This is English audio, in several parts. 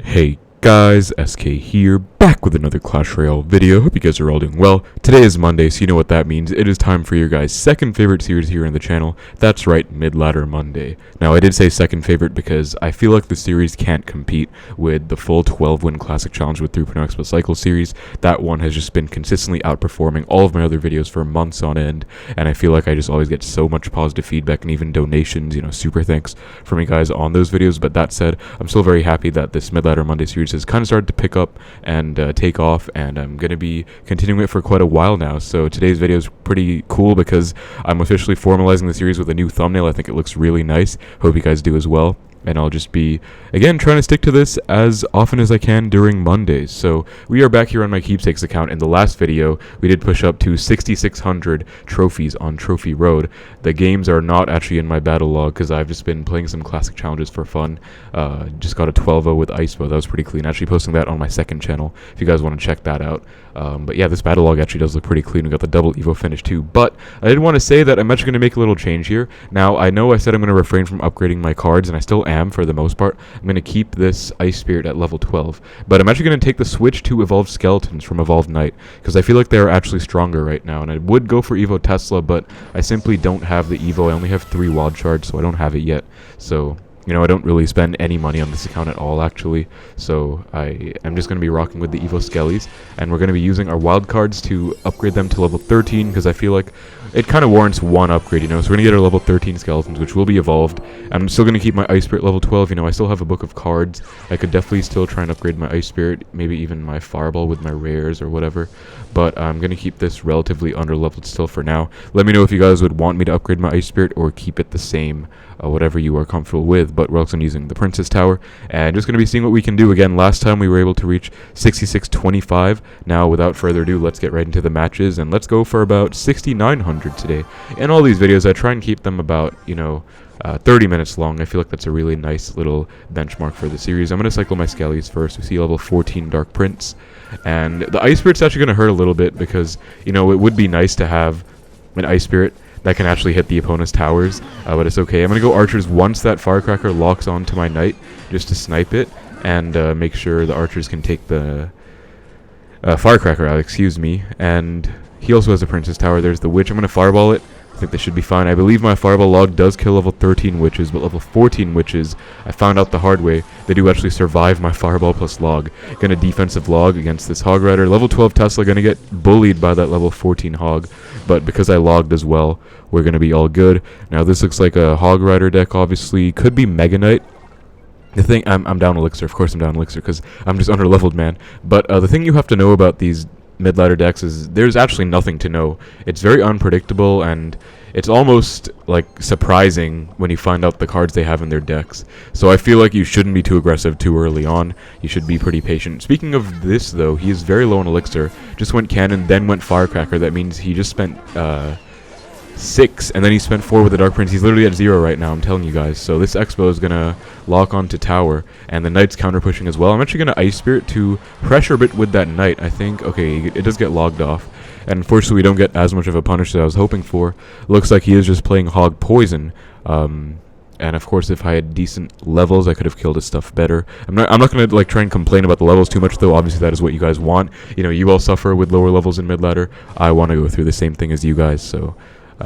Hey guys, SK here, back with another Clash Royale video. Hope you guys are all doing well. Today is Monday, so you know what that means. It is time for your guys' second favorite series here on the channel. That's right, Midladder Monday. Now, I did say second favorite because I feel like the series can't compete with the full 12-win Classic Challenge with 3.0 Xbow Cycle series. That one has just been consistently outperforming all of my other videos for months on end, and I feel like I just always get so much positive feedback and even donations, super thanks from you guys on those videos. But that said, I'm still very happy that this Midladder Monday series has kind of started to pick up and take off, and I'm going to be continuing it for quite a while now. So today's video is pretty cool because I'm officially formalizing the series with a new thumbnail. I think it looks really nice. Hope you guys do as well. And I'll just be, again, trying to stick to this as often as I can during Mondays. So we are back here on my keepsakes account. In the last video, we did push up to 6,600 trophies on Trophy Road. The games are not actually in my battle log because I've just been playing some classic challenges for fun. Just got a 12-0 with Xbow. That was pretty clean. Actually posting that on my second channel if you guys want to check that out. But yeah, this battle log actually does look pretty clean. We got the double Evo finish too. But I did want to say that I'm actually going to make a little change here. Now, I know I said I'm going to refrain from upgrading my cards, and I still am for the most part. I'm going to keep this Ice Spirit at level 12. But I'm actually going to take the switch to Evolved Skeletons from Evolved Knight, because I feel like they're actually stronger right now. And I would go for Evo Tesla, but I simply don't have the Evo. I only have 3 wild shards, so I don't have it yet. So I don't really spend any money on this account at all, actually. So I am just going to be rocking with the Evo Skellies, and we're going to be using our wild cards to upgrade them to level 13, because I feel like it kind of warrants one upgrade, So we're going to get our level 13 skeletons, which will be evolved. I'm still going to keep my Ice Spirit level 12. I still have a book of cards. I could definitely still try and upgrade my Ice Spirit, maybe even my Fireball with my rares or whatever. But I'm going to keep this relatively underleveled still for now. Let me know if you guys would want me to upgrade my Ice Spirit or keep it the same, whatever you are comfortable with. But we're also using the Princess Tower, and just going to be seeing what we can do. Again, last time we were able to reach 6625. Now, without further ado, let's get right into the matches, and let's go for about 6,900 today. In all these videos, I try and keep them about, 30 minutes long. I feel like that's a really nice little benchmark for the series. I'm going to cycle my Skellies first. We see level 14 Dark Prince, and the Ice Spirit's actually going to hurt a little bit because, it would be nice to have an Ice Spirit that can actually hit the opponent's towers, but it's okay. I'm going to go Archers once that Firecracker locks onto my Knight, just to snipe it, and make sure the Archers can take the Firecracker out, and he also has a Princess Tower. There's the Witch. I'm going to Fireball it. I think they should be fine. I believe my Fireball log does kill level 13 Witches, but level 14 Witches, I found out the hard way, they do actually survive my Fireball plus log. Gonna defensive log against this Hog Rider. Level 12 Tesla gonna get bullied by that level 14 Hog, but because I logged as well, we're gonna be all good. Now this looks like a Hog Rider deck, obviously. Could be Mega Knight. The thing, I'm down Elixir. Of course I'm down Elixir, because I'm just underleveled, man. But the thing you have to know about these mid-ladder decks is there's actually nothing to know. It's very unpredictable, and it's almost like surprising when you find out the cards they have in their decks. So I feel like you shouldn't be too aggressive too early on. You should be pretty patient. Speaking of this, though, he is very low on Elixir. Just went Cannon, then went Firecracker. That means he just spent 6, and then he spent 4 with the Dark Prince. He's literally at 0 right now, I'm telling you guys. So this Xbow is going to lock onto Tower, and the Knight's counter-pushing as well. I'm actually going to Ice Spirit to pressure a bit with that Knight. I think, okay, it does get logged off. And unfortunately, we don't get as much of a punish as I was hoping for. Looks like he is just playing Hog Poison. And of course, if I had decent levels, I could have killed his stuff better. I'm not going to try and complain about the levels too much, though. Obviously, that is what you guys want. You all suffer with lower levels in mid-ladder. I want to go through the same thing as you guys, so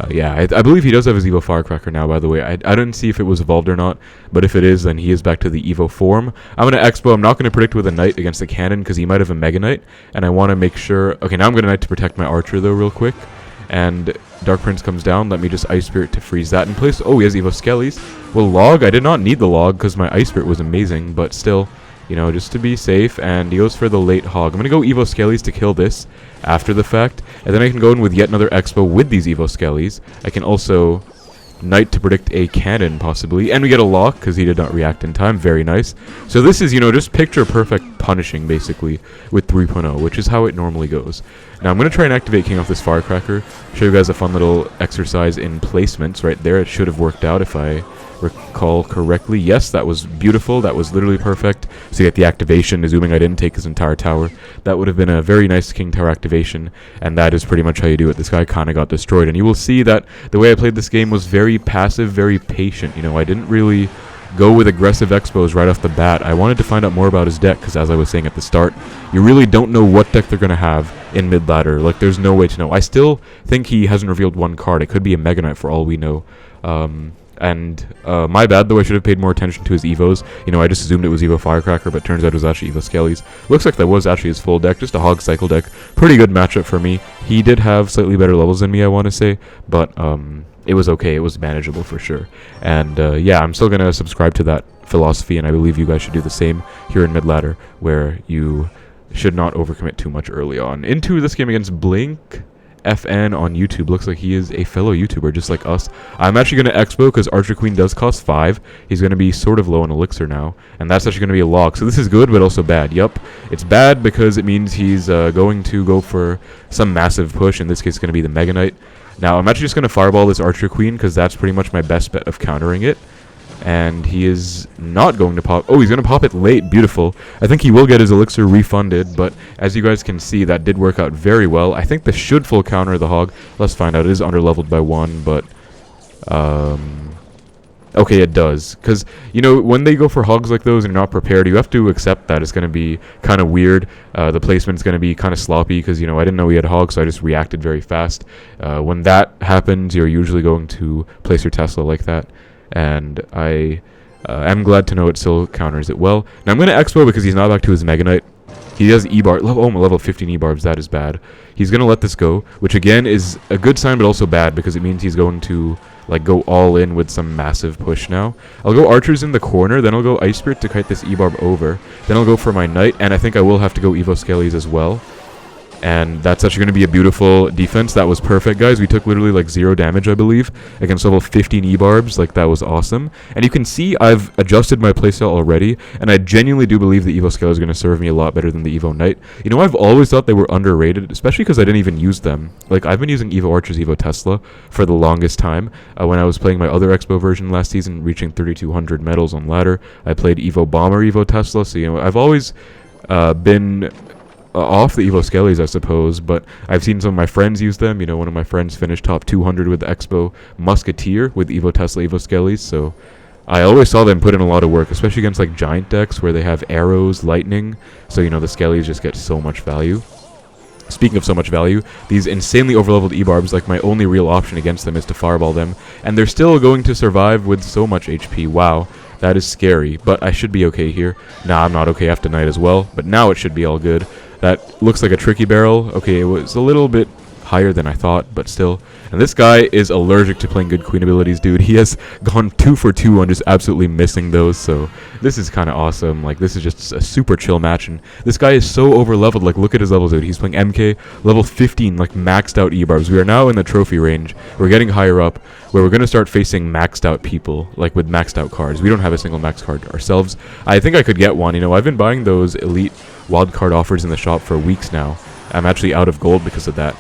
yeah, I believe he does have his Evo Firecracker now, by the way. I didn't see if it was evolved or not, but if it is, then he is back to the Evo form. I'm going to Xbow. I'm not going to predict with a Knight against the Cannon, because he might have a Mega Knight, and I want to make sure... Okay, now I'm going to Knight to protect my Archer, though, real quick. And Dark Prince comes down. Let me just Ice Spirit to freeze that in place. Oh, he has Evo Skellies. Well, log. I did not need the log, because my Ice Spirit was amazing, but still... just to be safe, and he goes for the late Hog. I'm going to go Evo Skellies to kill this after the fact, and then I can go in with yet another Xbow with these Evo Skellies. I can also Knight to predict a Cannon, possibly, and we get a lock, because he did not react in time. Very nice. So this is, just picture-perfect punishing, basically, with 3.0, which is how it normally goes. Now, I'm going to try and activate King off this Firecracker, show you guys a fun little exercise in placements right there. It should have worked out if I recall correctly. Yes, that was beautiful. That was literally perfect. So you get the activation, assuming I didn't take his entire tower. That would have been a very nice King Tower activation, and that is pretty much how you do it. This guy kind of got destroyed, and you will see that the way I played this game was very passive, very patient. I didn't really go with aggressive Xbows right off the bat. I wanted to find out more about his deck, because as I was saying at the start, you really don't know what deck they're going to have in mid-ladder. Like, there's no way to know. I still think he hasn't revealed one card. It could be a Mega Knight for all we know. My bad, though. I should have paid more attention to his Evos. You know, I just assumed it was Evo Firecracker, but turns out it was actually Evo Skellies. Looks like that was actually his full deck, just a Hog Cycle deck. Pretty good matchup for me. He did have slightly better levels than me, I want to say, but it was okay. It was manageable for sure. And yeah, I'm still going to subscribe to that philosophy, and I believe you guys should do the same here in mid-ladder, where you should not overcommit too much early on. Into this game against Blink FN on YouTube. Looks like he is a fellow YouTuber just like us. I'm actually going to Xbow because Archer Queen does cost 5. He's going to be sort of low on elixir now, and that's actually going to be a lock. So this is good, but also bad. Yup, it's bad because it means he's going to go for some massive push. In this case, it's going to be the Mega Knight. Now, I'm actually just going to Fireball this Archer Queen because that's pretty much my best bet of countering it. And he is not going to pop. Oh, he's going to pop it late. Beautiful. I think he will get his elixir refunded, but as you guys can see, that did work out very well. I think this should full counter the Hog. Let's find out. It is underleveled by 1, but okay, it does. Because, you know, when they go for Hogs like those and you're not prepared, you have to accept that it's going to be kind of weird. The placement's going to be kind of sloppy because, you know, I didn't know he had Hogs, so I just reacted very fast. When that happens, you're usually going to place your Tesla like that. And I am glad to know it still counters it well. Now I'm going to Expo because he's not back to his Mega Knight. He has E-Barb. Oh, level 15 E-Barbs. That is bad. He's going to let this go, which again is a good sign but also bad because it means he's going to like go all in with some massive push now. I'll go Archers in the corner, then I'll go Ice Spirit to kite this E-Barb over. Then I'll go for my Knight, and I think I will have to go Evo Skellies as well. And that's actually going to be a beautiful defense. That was perfect, guys. We took literally like 0 damage, I believe, against level 15 E-Barbs. Like, that was awesome. And you can see I've adjusted my playstyle already, and I genuinely do believe the Evo Scale is going to serve me a lot better than the Evo Knight. You know, I've always thought they were underrated, especially because I didn't even use them. Like, I've been using Evo Archers, Evo Tesla for the longest time. When I was playing my other Expo version last season, reaching 3,200 medals on ladder, I played Evo Bomber, Evo Tesla. So, you know, I've always been off the Evo Skellies, I suppose, but I've seen some of my friends use them. You know, one of my friends finished top 200 with the Expo Musketeer with Evo Tesla, Evo Skellies, so I always saw them put in a lot of work, especially against like giant decks where they have arrows, lightning, so you know the Skellies just get so much value. Speaking of so much value, these insanely overleveled E-Barbs, like my only real option against them is to fireball them, and they're still going to survive with so much HP. Wow, that is scary, but I should be okay here. Nah, I'm not okay after Night as well, but now it should be all good. That looks like a tricky barrel. Okay, it was a little bit higher than I thought, but still. And this guy is allergic to playing good queen abilities, dude. He has gone 2 for 2 on just absolutely missing those, so this is kind of awesome. Like, this is just a super chill match, and this guy is so overleveled. Like, look at his levels, dude. He's playing MK, level 15, like, maxed out E-Barbs. We are now in the trophy range. We're getting higher up, where we're going to start facing maxed out people, like, with maxed out cards. We don't have a single max card ourselves. I think I could get one. You know, I've been buying those elite wildcard offers in the shop for weeks now. I'm actually out of gold because of that.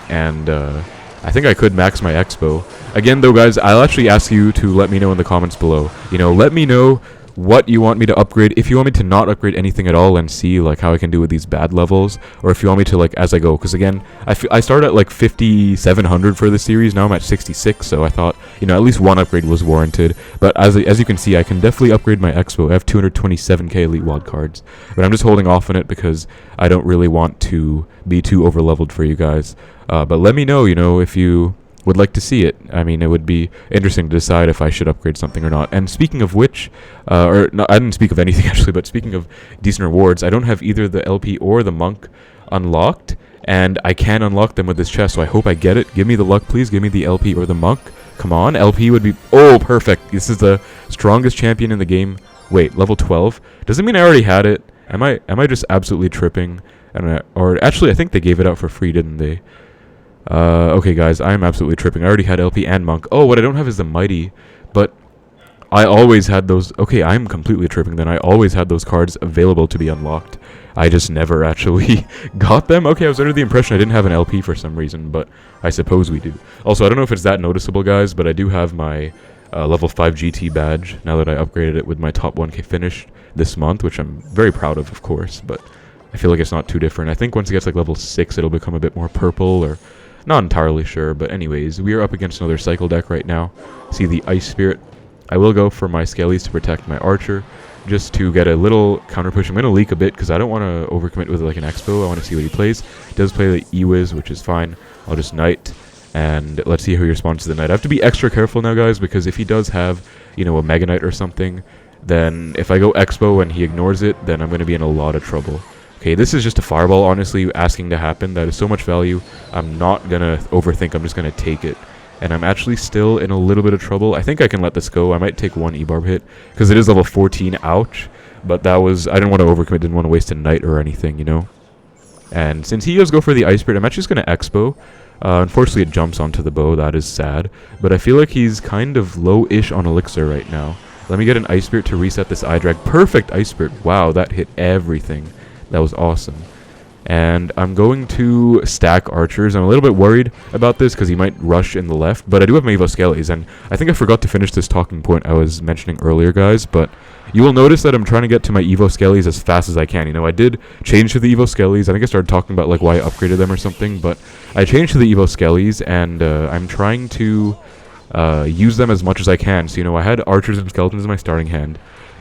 And I think I could max my Expo. Again, though, guys, I'll actually ask you to let me know in the comments below. You know, let me know what you want me to upgrade. If you want me to not upgrade anything at all and see, like, how I can do with these bad levels. Or if you want me to, like, as I go. Because, again, I started at, like, 5,700 for this series. Now I'm at 66. So I thought, you know, at least one upgrade was warranted. But as you can see, I can definitely upgrade my Expo. I have 227k elite wild cards. But I'm just holding off on it because I don't really want to be too overleveled for you guys. But let me know, you know, if you would like to see it. I mean, it would be interesting to decide if I should upgrade something or not. And speaking of which, or no, I didn't speak of anything actually, but speaking of decent rewards, I don't have either the LP or the Monk unlocked, and I can unlock them with this chest, so I hope I get it. Give me the luck, please. Give me the LP or the Monk. Come on, LP would be... Oh, perfect. This is the strongest champion in the game. Wait, level 12? Doesn't mean I already had it. Am I just absolutely tripping? Or actually, I think they gave it out for free, didn't they? Okay, guys, I'm absolutely tripping. I already had LP and Monk. Oh, what I don't have is the Mighty, but I always had those. Okay, I'm completely tripping then. I always had those cards available to be unlocked. I just never actually got them. Okay, I was under the impression I didn't have an LP for some reason, but I suppose we do. Also, I don't know if it's that noticeable, guys, but I do have my level 5 GT badge now that I upgraded it with my top 1k finish this month, which I'm very proud of course, but I feel like it's not too different. I think once it gets like level 6, it'll become a bit more purple, or not entirely sure, but anyways, we are up against another cycle deck right now. See the Ice Spirit. I will go for my Skellies to protect my Archer, just to get a little counter push. I'm going to leak a bit because I don't want to overcommit with like an Xbow. I want to see what he plays. He does play the E-Wiz, which is fine. I'll just Knight, and let's see how he responds to the Knight. I have to be extra careful now, guys, because if he does have, you know, a Mega Knight or something, then if I go Xbow and he ignores it, then I'm going to be in a lot of trouble. Okay, this is just a fireball, honestly, asking to happen. That is so much value. I'm not going to overthink. I'm just going to take it. And I'm actually still in a little bit of trouble. I think I can let this go. I might take one E-Barb hit, because it is level 14, ouch. But that was, I didn't want to overcommit, didn't want to waste a Knight or anything, you know. And since he does go for the Ice Spirit, I'm actually just going to Xbow. Unfortunately, it jumps onto the bow, that is sad. But I feel like he's kind of low-ish on Elixir right now. Let me get an Ice Spirit to reset this eye drag. Perfect Ice Spirit. Wow, that hit everything. That was awesome. And I'm going to stack Archers. I'm a little bit worried about this because he might rush in the left, but I do have my Evo Skellies, and I think I forgot to finish this talking point I was mentioning earlier, guys, but you will notice that I'm trying to get to my Evo Skellies as fast as I can. You know, I did change to the Evo Skellies. I think I started talking about like why I upgraded them or something, but I changed to the Evo Skellies, and I'm trying to use them as much as I can. So, you know, I had Archers and Skeletons in my starting hand.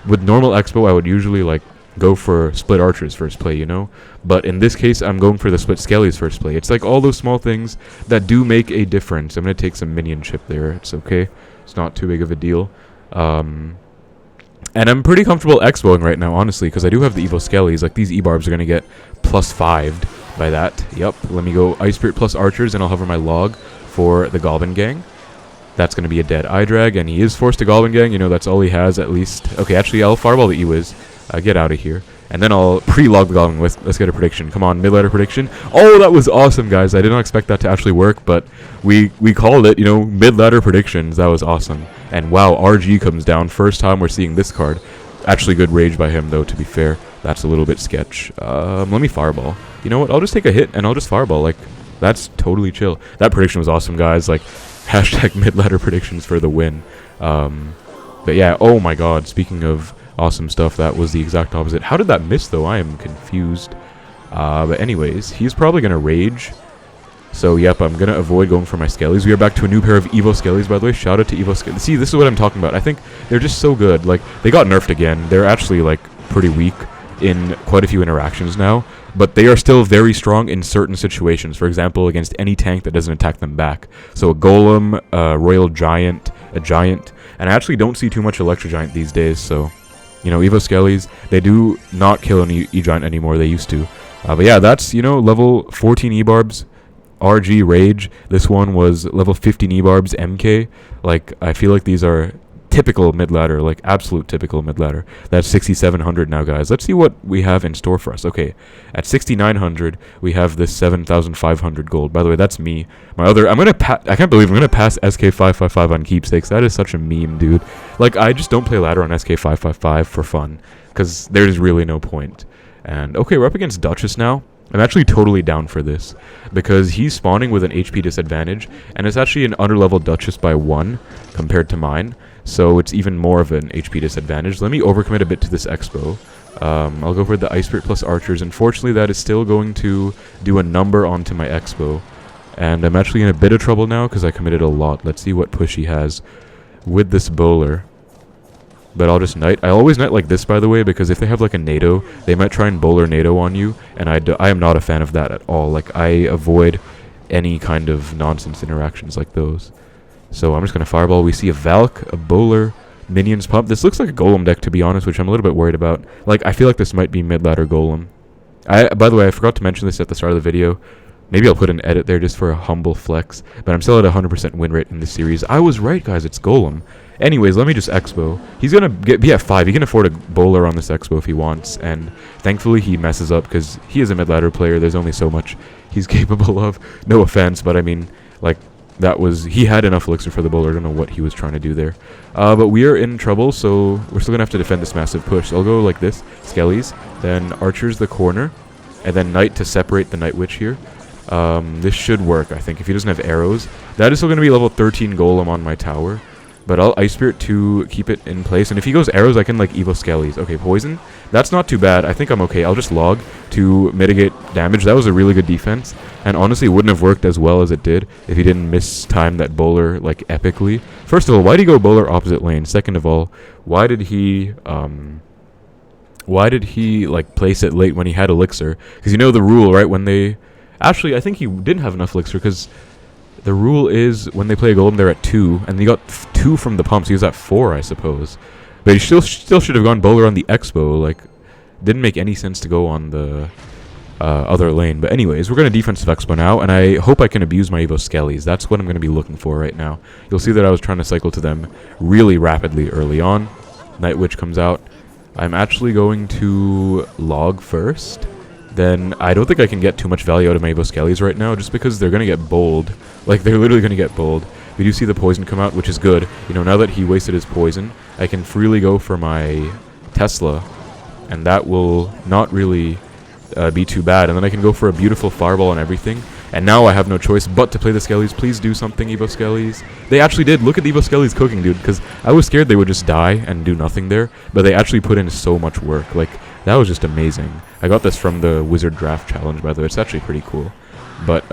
With normal Expo, I would usually like go for split Archers first play, you know, but in this case I'm going for the split Skellies first play. It's like all those small things that do make a difference. I'm going to take some minion chip there. It's okay. It's not too big of a deal. And I'm pretty comfortable Expoing right now, honestly, because I do have the Evo Skellies. Like, these E-Barbs are going to get +5'd by that. Yep, let me go Ice Spirit plus Archers, and I'll hover my log for the Goblin Gang. That's going to be a dead eye drag, and he is forced to Goblin Gang. You know, that's all he has, at least. Okay, actually, I'll Fireball the E-Wiz. Get out of here. And then I'll pre-log the Goblin with. Let's get a prediction. Come on, mid-ladder prediction. Oh, that was awesome, guys. I did not expect that to actually work, but we called it, you know, mid-ladder predictions. That was awesome. And wow, RG comes down. First time we're seeing this card. Actually good rage by him, though, to be fair. That's a little bit sketch. Let me Fireball. You know what? I'll just take a hit, and I'll just Fireball. Like, that's totally chill. That prediction was awesome, guys. Like, hashtag mid-ladder predictions for the win. But yeah, oh my god, speaking of awesome stuff, that was the exact opposite. How did that miss, though? I am confused. But anyways, he's probably going to rage. So, yep, I'm going to avoid going for my Skellies. We are back to a new pair of Evo Skellies, by the way. Shout out to Evo Skellies. See, this is what I'm talking about. I think they're just so good. Like, they got nerfed again. They're actually, like, pretty weak in quite a few interactions now. But they are still very strong in certain situations. For example, against any tank that doesn't attack them back. So, a Golem, a Royal Giant, a Giant. And I actually don't see too much Electro Giant these days, so... You know, Evo Skellies, they do not kill an E-Giant anymore. They used to. But yeah, that's, you know, level 14 E-Barbs, RG, Rage. This one was level 15 E-Barbs, MK. Like, I feel like these are typical mid-ladder, like absolute typical mid-ladder. That's 6,700 now, guys. Let's see what we have in store for us. Okay, at 6,900, we have this 7,500 gold. By the way, that's me. My other, I can't believe I'm gonna pass SK555 on keepsakes. That is such a meme, dude. Like, I just don't play ladder on SK555 for fun, because there's really no point. And okay, we're up against Duchess now. I'm actually totally down for this, because he's spawning with an HP disadvantage, and it's actually an underleveled Duchess by 1 compared to mine, so it's even more of an HP disadvantage. Let me overcommit a bit to this Expo. I'll go for the Ice Spirit plus Archers. Unfortunately, that is still going to do a number onto my Expo, and I'm actually in a bit of trouble now because I committed a lot. Let's see what push he has with this bowler. But I'll just Knight. I always Knight like this, by the way, because if they have like a NATO, they might try and bowler NATO on you, and I am not a fan of that at all. Like, I avoid any kind of nonsense interactions like those. So I'm just going to Fireball. We see a Valk, a bowler, minions pump. This looks like a Golem deck, to be honest, which I'm a little bit worried about. Like, I feel like this might be mid-ladder Golem. By the way, I forgot to mention this at the start of the video. Maybe I'll put an edit there just for a humble flex, but I'm still at 100% win rate in this series. I was right, guys. It's Golem. Anyways, let me just Expo. He's going to be at 5. He can afford a bowler on this Expo if he wants, and thankfully he messes up because he is a mid-ladder player. There's only so much he's capable of. No offense, but I mean, like, he had enough elixir for the bowler. I don't know what he was trying to do there. But we are in trouble, so we're still going to have to defend this massive push. So I'll go like this. Skellies, then Archers the corner, and then Knight to separate the Night Witch here. This should work, I think, if he doesn't have arrows. That is still going to be level 13 Golem on my tower. But I'll Ice Spirit to keep it in place. And if he goes arrows, I can, like, Evo Skellies. Okay, Poison. That's not too bad. I think I'm okay. I'll just log to mitigate damage. That was a really good defense. And honestly, it wouldn't have worked as well as it did if he didn't mistime that bowler, like, epically. First of all, why did he go bowler opposite lane? Second of all, why did he, like, place it late when he had Elixir? Because you know the rule, right? When they... Actually, I think he didn't have enough Elixir, because... The rule is when they play a golem, they're at 2, and he got 2 from the pump, so he was at 4, I suppose. But he still should have gone bowler on the Xbow. Like, didn't make any sense to go on the other lane. But anyways, we're going to defensive Xbow now, and I hope I can abuse my Evo Skellies. That's what I'm going to be looking for right now. You'll see that I was trying to cycle to them really rapidly early on. Night Witch comes out. I'm actually going to log first. Then I don't think I can get too much value out of my Evo Skellies right now, just because they're going to get bowled. Like, they're literally going to get bowled. We do see the poison come out, which is good. You know, now that he wasted his poison, I can freely go for my Tesla, and that will not really be too bad. And then I can go for a beautiful fireball and everything. And now I have no choice but to play the Skellies. Please do something, Evo Skellies. They actually did. Look at the Evo Skellies cooking, dude, because I was scared they would just die and do nothing there. But they actually put in so much work. Like, that was just amazing. I got this from the Wizard Draft Challenge, by the way. It's actually pretty cool. But,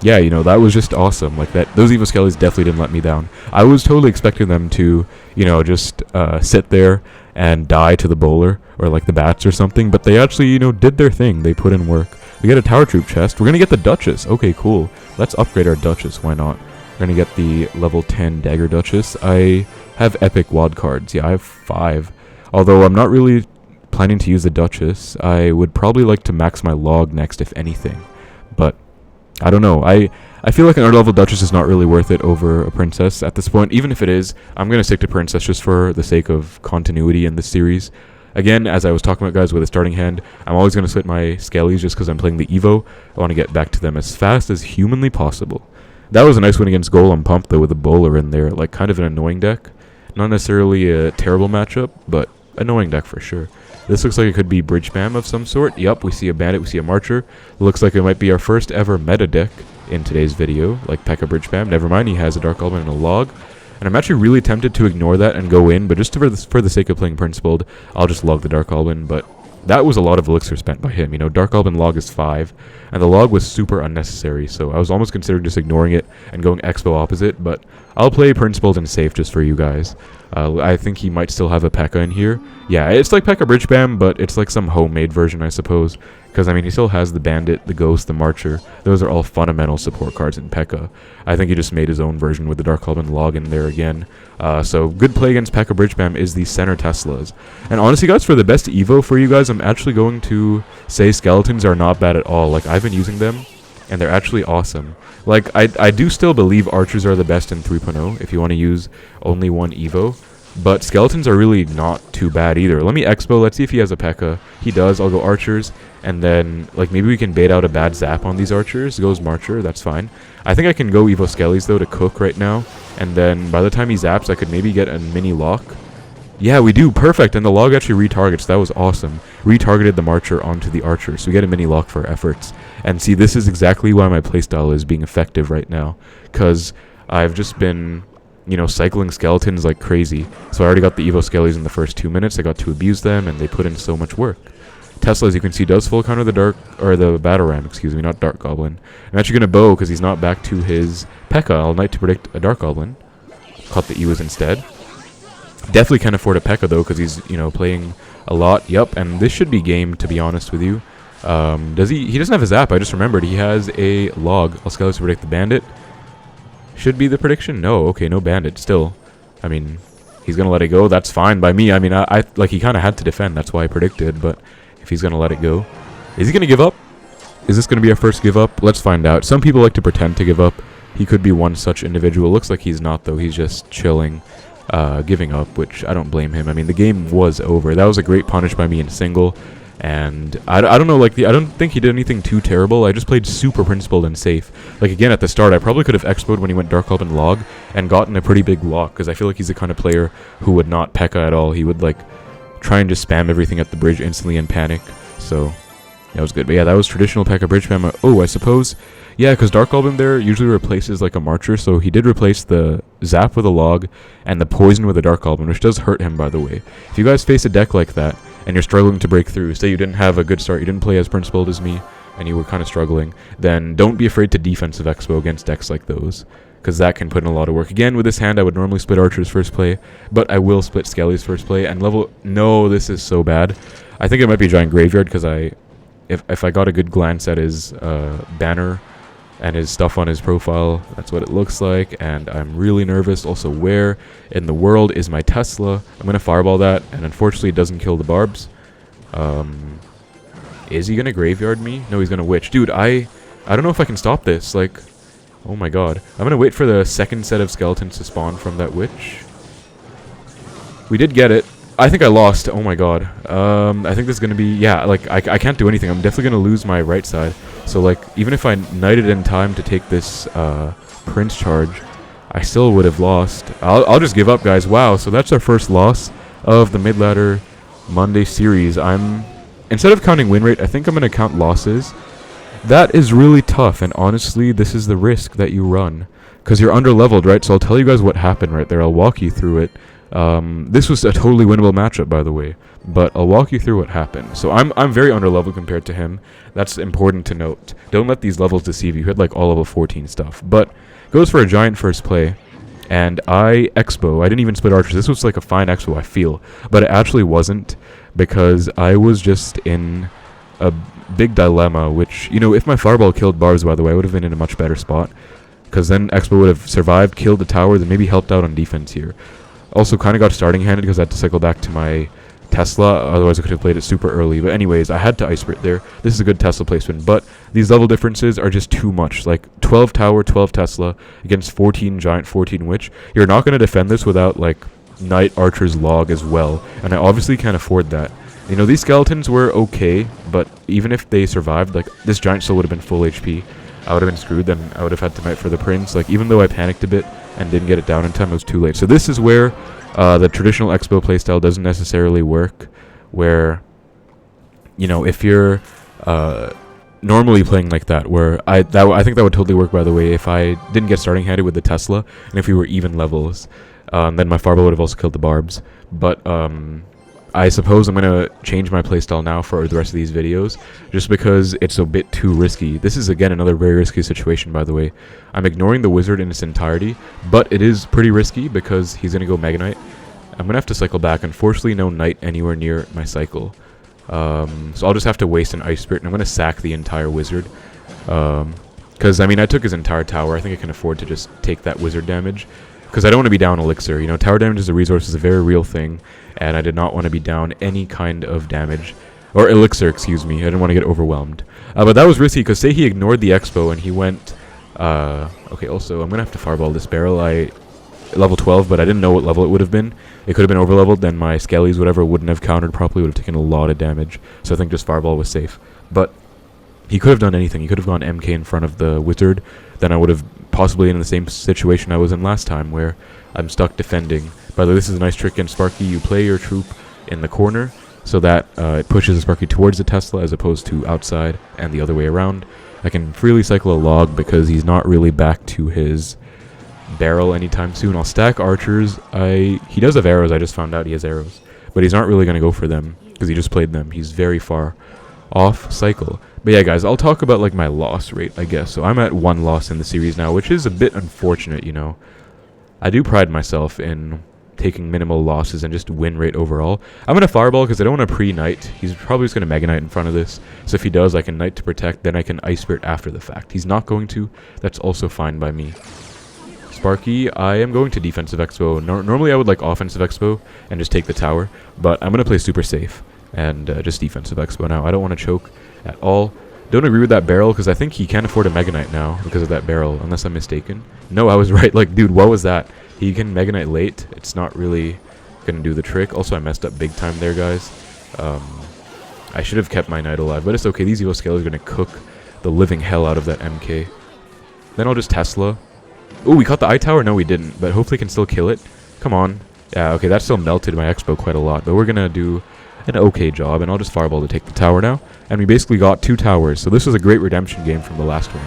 yeah, you know, that was just awesome. Like, those Evo Skellies definitely didn't let me down. I was totally expecting them to, you know, just sit there and die to the bowler or, like, the bats or something. But they actually, you know, did their thing. They put in work. We get a Tower Troop chest. We're going to get the Duchess. Okay, cool. Let's upgrade our Duchess. Why not? We're going to get the level 10 Dagger Duchess. I have epic WOD cards. Yeah, I have 5. Although I'm not really planning to use the Duchess. I would probably like to max my log next, if anything. But I don't know. I feel like an underleveled Duchess is not really worth it over a Princess at this point. Even if it is, I'm going to stick to Princess just for the sake of continuity in this series. Again, as I was talking about, guys, with a starting hand, I'm always going to split my Skellies just because I'm playing the Evo. I want to get back to them as fast as humanly possible. That was a nice win against Golem Pump, though, with a bowler in there. Like, kind of an annoying deck. Not necessarily a terrible matchup, but annoying deck for sure. This looks like it could be Bridge Spam of some sort. Yup, we see a Bandit, we see a Marcher. Looks like it might be our first ever meta deck in today's video, like P.E.K.K.A. Bridge Spam. Never mind, he has a Dark Goblin and a Log. And I'm actually really tempted to ignore that and go in, but just for the sake of playing Principled, I'll just log the Dark Goblin. But that was a lot of elixir spent by him. You know, Dark Goblin log is 5, and the log was super unnecessary, so I was almost considering just ignoring it and going Xbow opposite, but I'll play Principled and safe just for you guys. I think he might still have a P.E.K.K.A. in here. Yeah, it's like P.E.K.K.A. Bridge Spam, but it's like some homemade version, I suppose. Because, I mean, he still has the Bandit, the Ghost, the Marcher. Those are all fundamental support cards in P.E.K.K.A. I think he just made his own version with the Dark Goblin log in there again. So, good play against P.E.K.K.A. Bridge Spam is the center Teslas. And honestly, guys, for the best Evo for you guys, I'm actually going to say Skeletons are not bad at all. Like, I've been using them, and they're actually awesome. Like, I do still believe Archers are the best in 3.0 if you want to use only one Evo. But Skeletons are really not too bad either. Let me Xbow. Let's see if he has a P.E.K.K.A. He does. I'll go Archers. And then, like, maybe we can bait out a bad Zap on these Archers. Goes Marcher. That's fine. I think I can go Evo Skellies, though, to cook right now. And then by the time he zaps, I could maybe get a mini lock. Yeah, we do. Perfect. And the log actually retargets. That was awesome. Retargeted the Marcher onto the Archer. So we get a mini lock for our efforts. And see, this is exactly why my playstyle is being effective right now. Because I've just been, you know, cycling Skeletons like crazy. So I already got the Evo Skellies in the first 2 minutes. I got to abuse them, and they put in so much work. Tesla, as you can see, does full counter the Battle Ram, excuse me, not Dark Goblin. I'm actually going to bow because he's not back to his P.E.K.K.A. All night to predict a Dark Goblin. Caught the Ewes instead. Definitely can't afford a P.E.K.K.A. though because he's, you know, playing a lot. Yup, and this should be game, to be honest with you. Does he? He doesn't have a Zap. I just remembered he has a log. I'll Skellies to predict the Bandit. Should be the prediction? No, okay, no Bandit. Still, I mean, he's going to let it go. That's fine by me. I mean, I like, he kind of had to defend. That's why I predicted, but if he's going to let it go. Is he going to give up? Is this going to be our first give up? Let's find out. Some people like to pretend to give up. He could be one such individual. Looks like he's not, though. He's just chilling, giving up, which I don't blame him. I mean, the game was over. That was a great punish by me in single. And I don't know, like, I don't think he did anything too terrible. I just played super principled and safe. Like, again, at the start, I probably could have Xbowed when he went Dark Goblin log and gotten a pretty big lock, because I feel like he's the kind of player who would not P.E.K.K.A. at all. He would, like, try and just spam everything at the bridge instantly and panic. So, That was good. But yeah, that was traditional P.E.K.K.A. bridge spam. Oh, I suppose. Yeah, because Dark Goblin there usually replaces like a Marcher, so he did replace the Zap with a Log and the Poison with a Dark Goblin, which does hurt him, by the way. If you guys face a deck like that and you're struggling to break through, say you didn't have a good start, you didn't play as principled as me, and you were kind of struggling, then don't be afraid to defensive Xbow against decks like those, because that can put in a lot of work. Again, with this hand, I would normally split Archer's first play, but I will split Skelly's first play, and level... No, this is so bad. I think it might be Giant Graveyard, because if I got a good glance at his banner and his stuff on his profile, that's what it looks like, and I'm really nervous. Also, where in the world is my Tesla? I'm going to fireball that, and unfortunately it doesn't kill the barbs. Is he going to graveyard me? No, he's going to witch. Dude, I don't know if I can stop this. Like, oh my god. I'm going to wait for the second set of skeletons to spawn from that witch. We did get it. I think I lost. Oh my god. I think this is going to be... Yeah, like, I can't do anything. I'm definitely going to lose my right side. So, like, even if I knighted in time to take this Prince charge, I still would have lost. I'll just give up, guys. Wow, so that's our first loss of the Midladder Monday series. Instead of counting win rate, I think I'm going to count losses. That is really tough, and honestly, this is the risk that you run. Because you're underleveled, right? So I'll tell you guys what happened right there. I'll walk you through it. This was a totally winnable matchup, by the way, but I'll walk you through what happened. So I'm very underleveled compared to him. That's important to note. Don't let these levels deceive you. You had like all level 14 stuff, but goes for a giant first play, and I didn't even split archers. This was like a fine Xbow, I feel, but it actually wasn't, because I was just in a big dilemma, which, you know, if my fireball killed barbs, by the way, I would have been in a much better spot, because then Xbow would have survived, killed the tower, then maybe helped out on defense here. Also, kind of got starting handed because I had to cycle back to my Tesla, otherwise I could have played it super early. But anyways, I had to Ice Spirit there. This is a good Tesla placement, but these level differences are just too much. Like 12 tower, 12 Tesla against 14 giant, 14 witch. You're not going to defend this without like Knight Archer's log as well, and I obviously can't afford that. You know, these skeletons were okay, but even if they survived, like this giant still would have been full HP. I would have been screwed, then I would have had to Knight for the Prince. Like, even though I panicked a bit and didn't get it down in time, it was too late. So this is where the traditional Xbow playstyle doesn't necessarily work, where, you know, if you're normally playing like that, where I think that would totally work, by the way, if I didn't get starting handed with the Tesla, and if we were even levels, then my fireball would have also killed the barbs. But I suppose I'm going to change my playstyle now for the rest of these videos, just because it's a bit too risky. This is, again, another very risky situation, by the way. I'm ignoring the wizard in its entirety, but it is pretty risky because he's going to go Mega Knight. I'm going to have to cycle back. Unfortunately, no Knight anywhere near my cycle. So I'll just have to waste an Ice Spirit, and I'm going to sack the entire wizard. Because, I mean, I took his entire tower. I think I can afford to just take that wizard damage, because I don't want to be down elixir. You know, tower damage as a resource is a very real thing, and I did not want to be down any kind of damage. Or elixir, excuse me. I didn't want to get overwhelmed. But that was risky, because say he ignored the Xbow and he went... okay, also, I'm going to have to fireball this barrel. Level 12, but I didn't know what level it would have been. It could have been overleveled, then my Skellies, whatever, wouldn't have countered properly, would have taken a lot of damage. So I think just fireball was safe. But he could have done anything. He could have gone MK in front of the wizard. Then I would have possibly in the same situation I was in last time, where I'm stuck defending. By the way, this is a nice trick in Sparky. You play your troop in the corner so that it pushes the Sparky towards the Tesla as opposed to outside and the other way around. I can freely cycle a log because he's not really back to his barrel anytime soon. I'll stack archers. He does have arrows. I just found out he has arrows, but he's not really going to go for them because he just played them. He's very far off cycle. But yeah, guys, I'll talk about like my loss rate, I guess. So I'm at 1 loss in the series now, which is a bit unfortunate, you know. I do pride myself in taking minimal losses and just win rate overall. I'm going to fireball because I don't want to pre-Knight. He's probably just going to Mega Knight in front of this. So if he does, I can Knight to protect, then I can Ice Spirit after the fact. He's not going to. That's also fine by me. Sparky, I am going to defensive Xbow. Normally I would like offensive Xbow and just take the tower, but I'm going to play super safe and just defensive Xbow now. I don't want to choke at all. Don't agree with that barrel because I think he can't afford a Mega Knight now because of that barrel, unless I'm mistaken. No, I was right. Like, dude, what was that? He can Mega Knight late. It's not really going to do the trick. Also, I messed up big time there, guys. I should have kept my Knight alive, but it's okay. These Evo Scalers are going to cook the living hell out of that MK. Then I'll just Tesla. Oh, we caught the eye tower? No, we didn't, but hopefully can still kill it. Come on. Yeah, okay, that still melted my Xbow quite a lot, but we're going to do an okay job, and I'll just fireball to take the tower now. And we basically got 2 towers, so this was a great redemption game from the last one.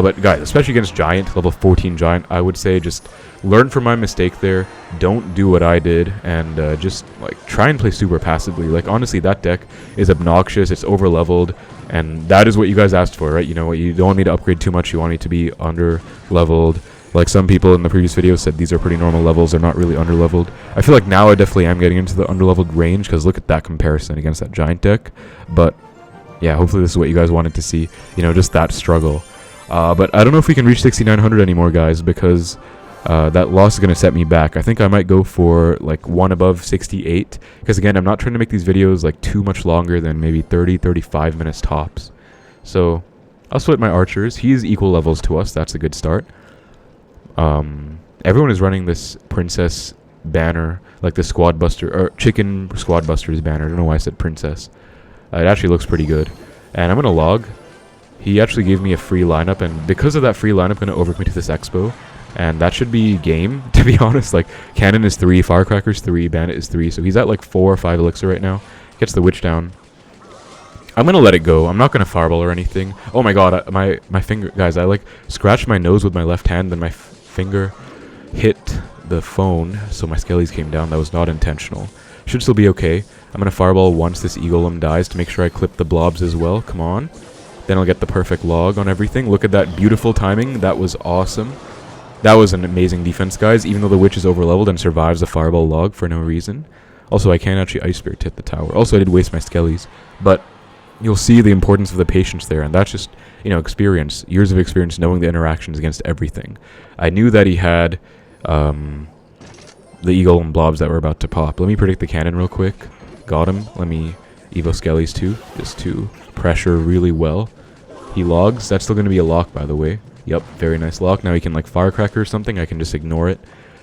But guys, especially against Giant, level 14 Giant, I would say just learn from my mistake there. Don't do what I did, and just like try and play super passively. Like honestly, that deck is obnoxious. It's overleveled, and that is what you guys asked for, right? You know what? You don't want me to upgrade too much. You want me to be under-leveled. Like some people in the previous video said, these are pretty normal levels. They're not really under-leveled. I feel like now I definitely am getting into the under-leveled range, because look at that comparison against that Giant deck. But yeah, hopefully this is what you guys wanted to see. You know, just that struggle. But I don't know if we can reach 6,900 anymore, guys, because that loss is going to set me back. I think I might go for like one above 68, because again, I'm not trying to make these videos like too much longer than maybe 30-35 minutes tops. So I'll split my archers. He's equal levels to us. That's a good start. Everyone is running this princess banner, like the squad buster or chicken squad busters banner. I don't know why I said princess. It actually looks pretty good. And I'm gonna log. He actually gave me a free lineup, and because of that free lineup, I'm gonna overcommit to this Xbow, and that should be game. To be honest, like cannon is 3, firecrackers 3, bandit is 3, so he's at like 4 or 5 elixir right now. Gets the witch down. I'm gonna let it go. I'm not gonna fireball or anything. Oh my god, my finger, guys! I like scratched my nose with my left hand, then my finger hit the phone, so my skellies came down. That was not intentional. Should still be okay. I'm gonna fireball once this e-golem dies to make sure I clip the blobs as well. Come on. Then I'll get the perfect log on everything. Look at that beautiful timing. That was awesome. That was an amazing defense, guys, even though the witch is overleveled and survives a fireball log for no reason. Also, I can't actually ice spirit hit the tower. Also, I did waste my skellies, but you'll see the importance of the patience there, and that's just, you know, experience, years of experience knowing the interactions against everything. I knew that he had the eagle and blobs that were about to pop. Let me predict the cannon real quick. Got him. Let me evo skellies too, just to pressure really well. He logs. That's still going to be a lock, by the way. Yep, very nice lock. Now he can like firecracker or something. I can just ignore it.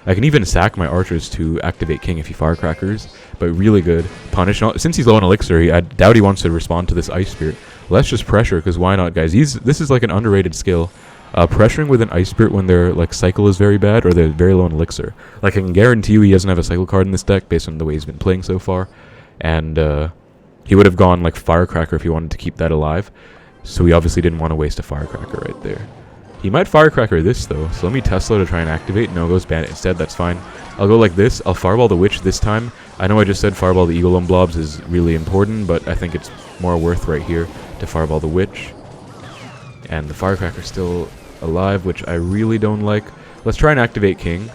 I can even sack my archers to activate king if he firecrackers, but really good. Punish. Since he's low on elixir, I doubt he wants to respond to this ice spirit. Let's just pressure, because why not, guys? This is like an underrated skill. Pressuring with an ice spirit when their like cycle is very bad or they're very low on elixir. Like I can guarantee you he doesn't have a cycle card in this deck based on the way he's been playing so far. And he would have gone like firecracker if he wanted to keep that alive. So he obviously didn't want to waste a firecracker right there. He might firecracker this though, so let me Tesla to try and activate. No, goes bandit instead, that's fine. I'll go like this. I'll fireball the witch this time. I know I just said fireball the eagle and blobs is really important, but I think it's more worth right here to fireball the witch. And the firecracker's still alive, which I really don't like. Let's try and activate king.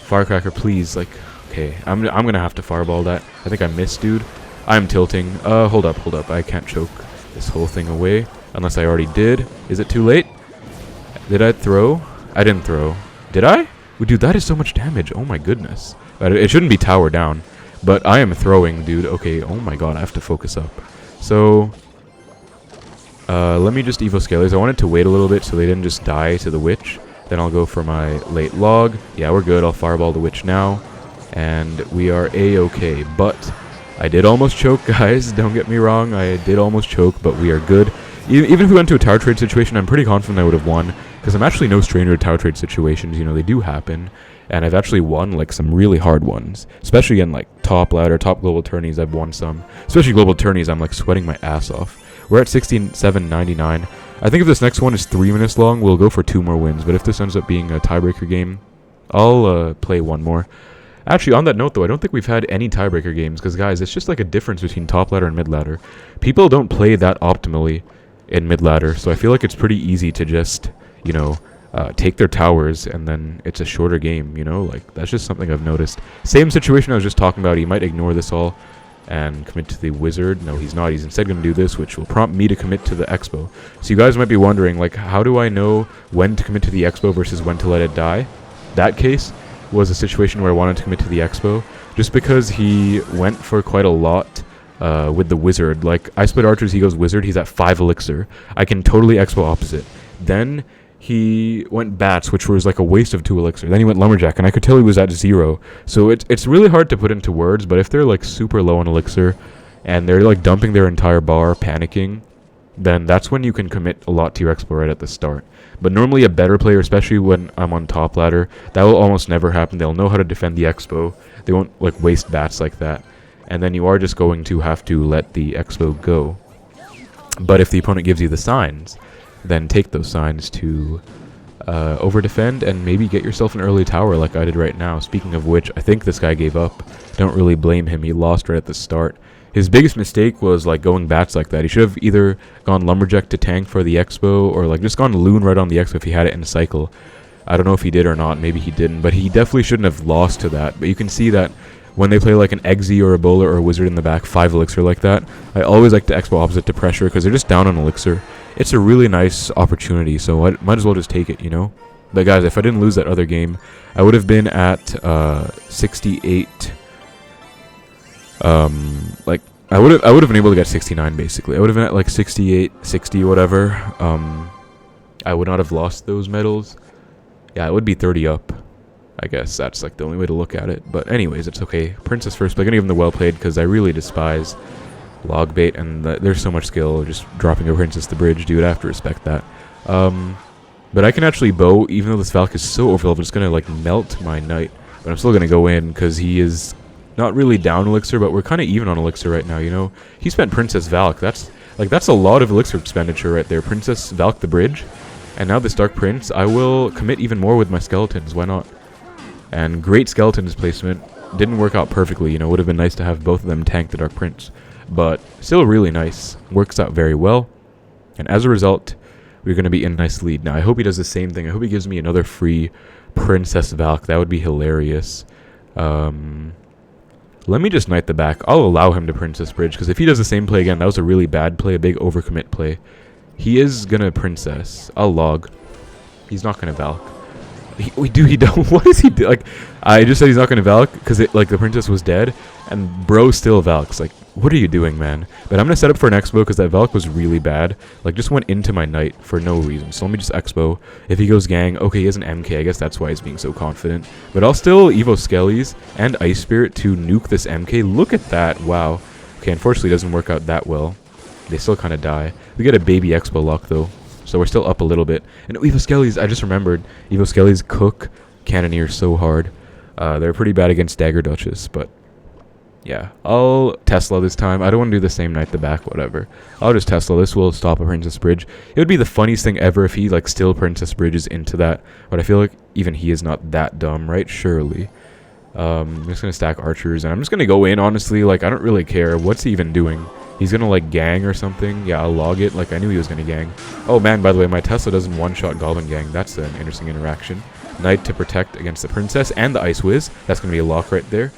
Firecracker, please. Like, okay, I'm gonna have to fireball that. I think I missed, dude. I'm tilting. Hold up. I can't choke this whole thing away unless I already did. Is it too late? Did I throw? I didn't throw. Did I? Well, dude, that is so much damage. Oh my goodness. It shouldn't be tower down, but I am throwing, dude. Okay, oh my god, I have to focus up. So, let me just evo scalers. I wanted to wait a little bit so they didn't just die to the witch. Then I'll go for my late log. Yeah, we're good. I'll fireball the witch now. And we are a-okay. But I did almost choke, guys. Don't get me wrong. I did almost choke, but we are good. Even if we went to a tower trade situation, I'm pretty confident I would have won. Because I'm actually no stranger to tower trade situations. You know, they do happen. And I've actually won, like, some really hard ones. Especially in, like, top ladder, top global tourneys, I've won some. Especially global tourneys, I'm, like, sweating my ass off. We're at 67.99. I think if this next one is 3 minutes long, we'll go for 2 more wins. But if this ends up being a tiebreaker game, I'll play one more. Actually, on that note, though, I don't think we've had any tiebreaker games. Because, guys, it's just like a difference between top ladder and mid ladder. People don't play that optimally in mid ladder. So I feel like it's pretty easy to just, you know, take their towers, and then it's a shorter game, you know? Like, that's just something I've noticed. Same situation I was just talking about. He might ignore this all and commit to the wizard. No, he's not. He's instead going to do this, which will prompt me to commit to the Xbow. So you guys might be wondering, like, how do I know when to commit to the Xbow versus when to let it die? That case was a situation where I wanted to commit to the Xbow, just because he went for quite a lot with the wizard. Like, I split archers, he goes wizard, he's at 5 elixir. I can totally Xbow opposite. Then he went bats, which was like a waste of 2 elixir. Then he went lumberjack, and I could tell he was at 0. So it's really hard to put into words, but if they're like super low on elixir and they're like dumping their entire bar, panicking, then that's when you can commit a lot to your Xbow right at the start. But normally a better player, especially when I'm on top ladder, that will almost never happen. They'll know how to defend the Xbow. They won't like waste bats like that. and then you are just going to have to let the Xbow go. But if the opponent gives you the signs, then take those signs to over-defend and maybe get yourself an early tower like I did right now. Speaking of which, I think this guy gave up. Don't really blame him. He lost right at the start. His biggest mistake was like going bats like that. He should have either gone Lumberjack to tank for the Xbow or like just gone Loon right on the Xbow if he had it in a cycle. I don't know if he did or not. Maybe he didn't, but he definitely shouldn't have lost to that. But you can see that when they play like an Eggsy or a Bowler or a Wizard in the back, 5 Elixir like that, I always like to Xbow opposite to pressure because they're just down on Elixir. It's a really nice opportunity, so I might as well just take it, you know? But guys, if I didn't lose that other game, I would have been at 68. Like I would have been able to get 69 basically. I would have been at like 68, 60, whatever. I would not have lost those medals. Yeah, it would be 30 up. I guess that's like the only way to look at it. But anyways, it's okay. Princess first, but I'm gonna give him the well played because I really despise log bait, and there's so much skill just dropping a princess the bridge, dude. I have to respect that. But I can actually bow, even though this Valk is so overleveled, it's gonna like melt my knight. But I'm still gonna go in because he is not really down Elixir, but we're kind of even on Elixir right now, you know? He spent Princess Valk. That's a lot of Elixir expenditure right there. Princess Valk the bridge. And now this Dark Prince, I will commit even more with my skeletons. Why not? And great skeletons placement. Didn't work out perfectly, you know? Would have been nice to have both of them tank the Dark Prince. But still really nice. Works out very well. And as a result, we're going to be in a nice lead. Now, I hope he does the same thing. I hope he gives me another free Princess Valk. That would be hilarious. Let me just knight the back. I'll allow him to Princess Bridge, because if he does the same play again, that was a really bad play, a big overcommit play. He is going to Princess. I'll log. He's not going to Valk. He don't. What does he do? Like, I just said he's not going to Valk, because like the Princess was dead, and bro still Valks. Like, what are you doing, man? But I'm going to set up for an Xbow, because that Valk was really bad. Like, just went into my knight for no reason. So let me just Xbow. If he goes gang, okay, he has an MK. I guess that's why he's being so confident. But I'll still Evo Skellies and Ice Spirit to nuke this MK. Look at that. Wow. Okay, unfortunately, it doesn't work out that well. They still kind of die. We get a baby Xbow lock, though. So we're still up a little bit. And Evo Skellies, I just remembered. Evo Skellies cook Cannoneers so hard. They're pretty bad against Dagger Duchess, but yeah, I'll Tesla this time. I don't want to do the same knight the back, whatever. I'll just Tesla. This will stop a Princess Bridge. It would be the funniest thing ever if he like still Princess Bridges into that, but I feel like even he is not that dumb, right? Surely. I'm just gonna stack archers, and I'm just gonna go in, honestly. Like, I don't really care. What's he even doing? He's gonna like gang or something. Yeah, I'll log it. Like, I knew he was gonna gang. Oh man, by the way, my Tesla doesn't one-shot Goblin gang. That's an interesting interaction. Knight to protect against the Princess and the Ice Wiz. That's gonna be a lock right there.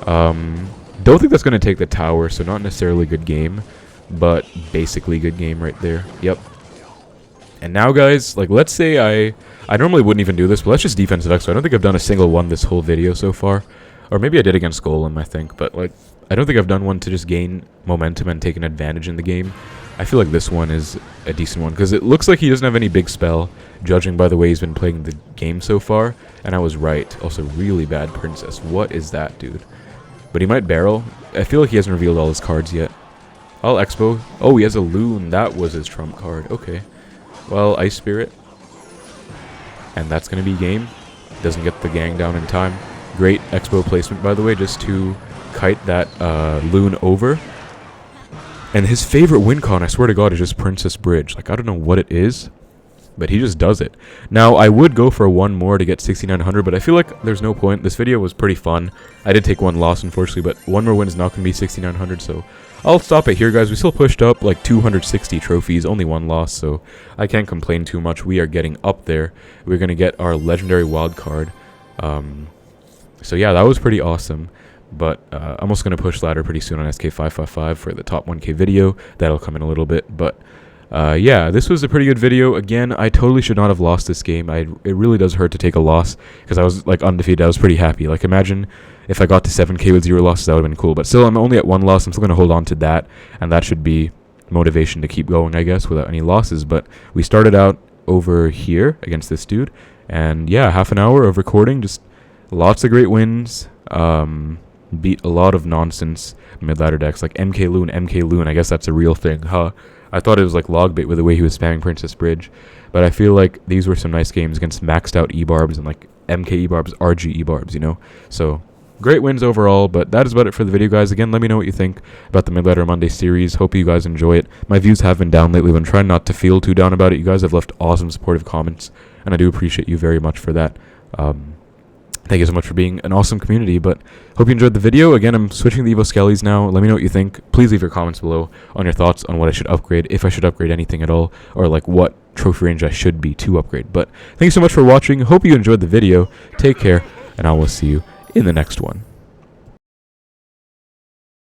Don't think that's going to take the tower, so not necessarily good game, but basically good game right there. Yep. And now, guys, like, let's say I normally wouldn't even do this, but let's just defensive X. So I don't think I've done a single one this whole video so far. Or maybe I did against Golem, I think, but, like, I don't think I've done one to just gain momentum and take an advantage in the game. I feel like this one is a decent one, because it looks like he doesn't have any big spell, judging by the way he's been playing the game so far, and I was right. Also, really bad Princess. What is that, dude? But he might barrel. I feel like he hasn't revealed all his cards yet. I'll Expo. Oh, he has a Loon. That was his trump card. Okay. Well, Ice Spirit. And that's going to be game. Doesn't get the gang down in time. Great Expo placement, by the way, just to kite that Loon over. And his favorite win con, I swear to God, is just Princess Bridge. Like, I don't know what it is, but he just does it. Now, I would go for one more to get 6,900, but I feel like there's no point. This video was pretty fun. I did take one loss, unfortunately, but one more win is not going to be 6,900, so I'll stop it here, guys. We still pushed up like 260 trophies, only one loss, so I can't complain too much. We are getting up there. We're going to get our legendary wild card. So yeah, that was pretty awesome. But I'm also going to push ladder pretty soon on SK555 for the top 1K video. That'll come in a little bit, but yeah, this was a pretty good video. Again, I totally should not have lost this game. It really does hurt to take a loss, because I was like undefeated. I was pretty happy. Like, imagine if I got to 7K with 0 losses, that would have been cool. But still, I'm only at 1 loss. I'm still going to hold on to that, and that should be motivation to keep going, I guess, without any losses. But we started out over here against this dude, and yeah, half an hour of recording, just lots of great wins. Beat a lot of nonsense mid-ladder decks, like MK Loon. I guess that's a real thing, huh? I thought it was like log bait with the way he was spamming Princess Bridge, but I feel like these were some nice games against maxed out E-Barbs and like MK E-Barbs, RG E-Barbs, you know? So, great wins overall, but that is about it for the video, guys. Again, let me know what you think about the Midladder Monday series. Hope you guys enjoy it. My views have been down lately, but I'm trying not to feel too down about it. You guys have left awesome supportive comments, and I do appreciate you very much for that. Thank you so much for being an awesome community, but hope you enjoyed the video. Again, I'm switching the Evo Skellies now. Let me know what you think. Please leave your comments below on your thoughts on what I should upgrade, if I should upgrade anything at all, or like what trophy range I should be to upgrade. But thank you so much for watching. Hope you enjoyed the video. Take care, and I will see you in the next one.